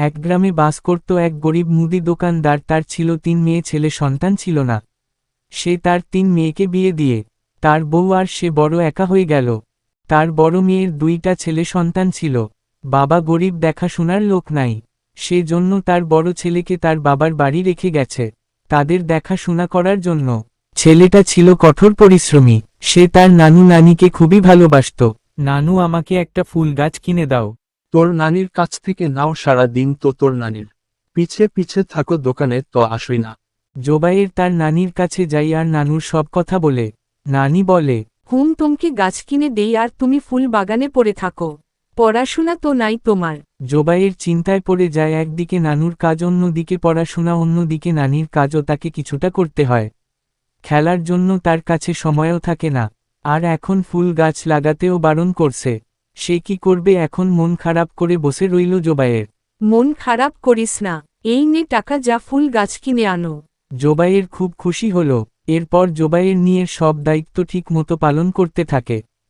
এক গ্রামে বাস করত এক গরিব মুদি দোকানদার। তার ছিল 3 মেয়ে, ছেলে সন্তান ছিল না। সে তার 3 মেয়েকে বিয়ে দিয়ে তার বউ আর সে বড় একা হয়ে গেল। তার বড় মেয়ের 2টা ছেলে সন্তান ছিল। বাবা গরিব, দেখাশোনার লোক নাই। সে জন্য তার বড় ছেলেকে তার বাবার বাড়ি রেখে গেছে তাদের দেখাশোনা করার জন্য। ছেলেটা ছিল কঠোর পরিশ্রমী। সে তার নানু নানিকে খুবই ভালোবাসত। নানু, আমাকে একটা ফুল গাছ কিনে দাও। তোর নানির কাছ থেকে নাও, সারা দিন তো তোর নানির পিছে পিছে থাকো, দোকানে তো আসই না। জোবায়ের তার নানির কাছে যাই আর নানুর সব কথা বলে। নানি বলে, তোমাকে গাছ কিনে দেই আর তুমি ফুল বাগানে পড়ে থাকো। পড়াশোনা তো নাই তোমার। জোবায়ের চিন্তায় পড়ে যায়। একদিকে নানুর কাজ, অন্যদিকে পড়াশোনা, অন্যদিকে নানির কাজও তাকে কিছুটা করতে হয়। খেলার জন্য তার কাছে সময়ও থাকে না। আর এখন ফুল গাছ লাগাতেও বারণ করছে। সে কি করবে এখন? মন খারাপ করে বসে রইল জোবায়ের। মন খারাপ করিস না, এই নে টাকা, যা ফুল গাছ কিনে আনো। জোবায়ের খুব খুশি হল। এরপর জোবায়ের নিয়ে সব দায়িত্ব ঠিক মতো পালন করতে থাকে।